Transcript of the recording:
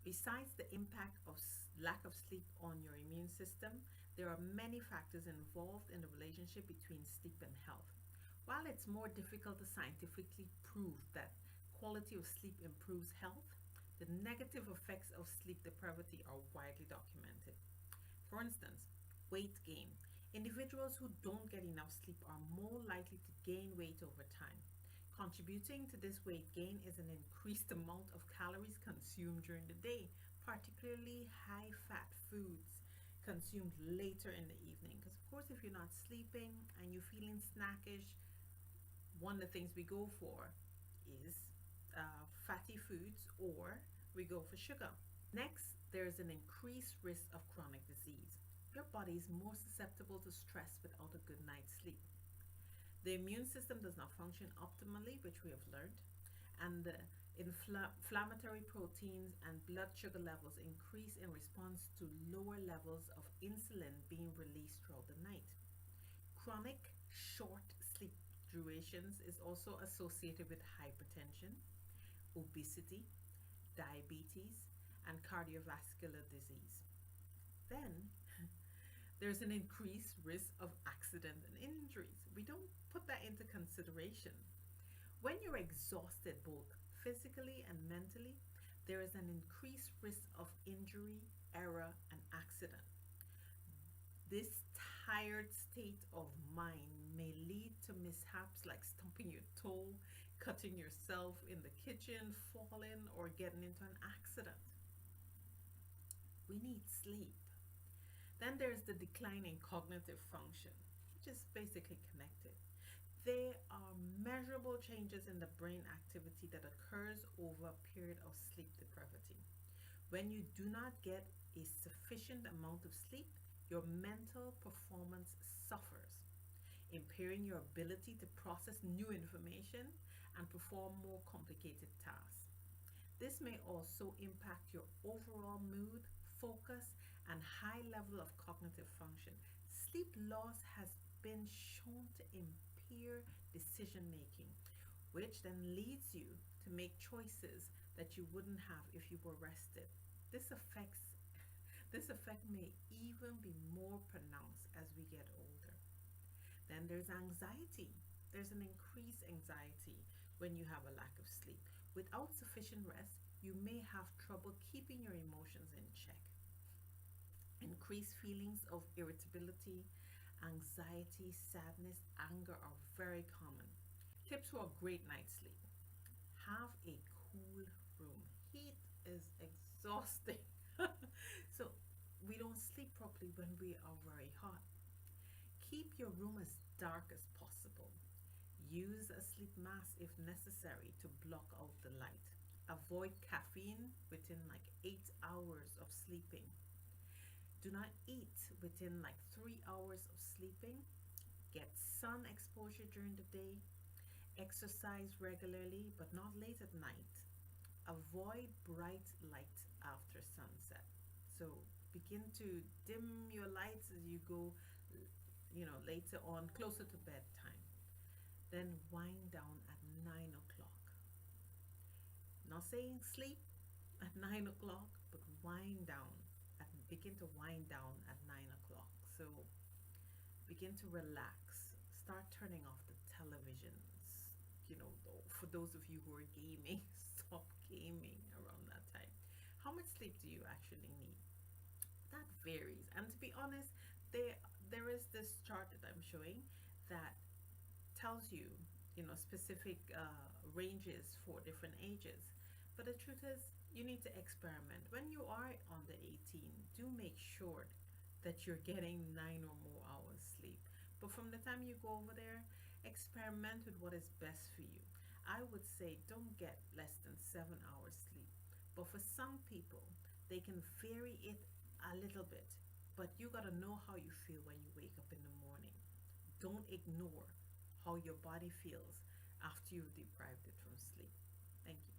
Besides the impact of lack of sleep on your immune system, there are many factors involved in the relationship between sleep and health. While it's more difficult to scientifically prove that quality of sleep improves health, the negative effects of sleep depravity are widely documented. For instance, weight gain. Individuals who don't get enough sleep are more likely to gain weight over time. Contributing to this weight gain is an increased amount of calories consumed during the day, particularly high fat foods consumed later in the evening. Because, of course, if you're not sleeping and you're feeling snackish, one of the things we go for is fatty foods, or we go for sugar. Next, there is an increased risk of chronic disease. Your body is more susceptible to stress without a good night's sleep. The immune system does not function optimally, which we have learned, and the inflammatory proteins and blood sugar levels increase in response to lower levels of insulin being released throughout the night. Chronic short sleep durations is also associated with hypertension, obesity, diabetes, and cardiovascular disease. Then there's an increased risk of accident and injuries. We don't put that into consideration. When you're exhausted both physically and mentally, there is an increased risk of injury, error, and accident. This tired state of mind may lead to mishaps like stumping your toe, cutting yourself in the kitchen, falling, or getting into an accident. We need sleep. Then there's the decline in cognitive function, which is basically connected. There are measurable changes in the brain activity that occurs over a period of sleep depravity. When you do not get a sufficient amount of sleep, your mental performance suffers, impairing your ability to process new information and perform more complicated tasks. This may also impact your overall mood, focus, and high level of cognitive function. Sleep loss has been shown to impair decision making, which then leads you to make choices that you wouldn't have if you were rested. This affects this effect may even be more pronounced as we get older. Then there's anxiety. There's an increased anxiety when you have a lack of sleep. Without sufficient rest, you may have trouble keeping your emotions in check. Increased feelings of irritability, anxiety, sadness, anger are very common. Tips for a great night's sleep: have a cool room. Heat is exhausting. So we don't sleep properly when we are very hot. Keep your room as dark as possible. Use a sleep mask if necessary to block out the light. Avoid caffeine within like 8 hours of sleeping. Do not eat within like 3 hours of sleeping. Get sun exposure during the day. Exercise regularly, but not late at night. Avoid bright light after sunset. So begin to dim your lights as you go, later on, closer to bedtime. Then wind down at 9 o'clock. Not saying sleep at 9 o'clock, but wind down and begin to wind down at 9 o'clock. So begin to relax. Start turning off the televisions. For those of you who are gaming, stop gaming around that time. How much sleep do you actually need? That varies. And to be honest, there is this chart that I'm showing that tells you, specific ranges for different ages. But the truth is, you need to experiment. When you are under 18, do make sure that you're getting 9 or more hours sleep. But from the time you go over there, experiment with what is best for you. I would say don't get less than 7 hours sleep. But for some people, they can vary it a little bit. But you got to know how you feel when you wake up in the morning. Don't ignore how your body feels after you've deprived it from sleep. Thank you.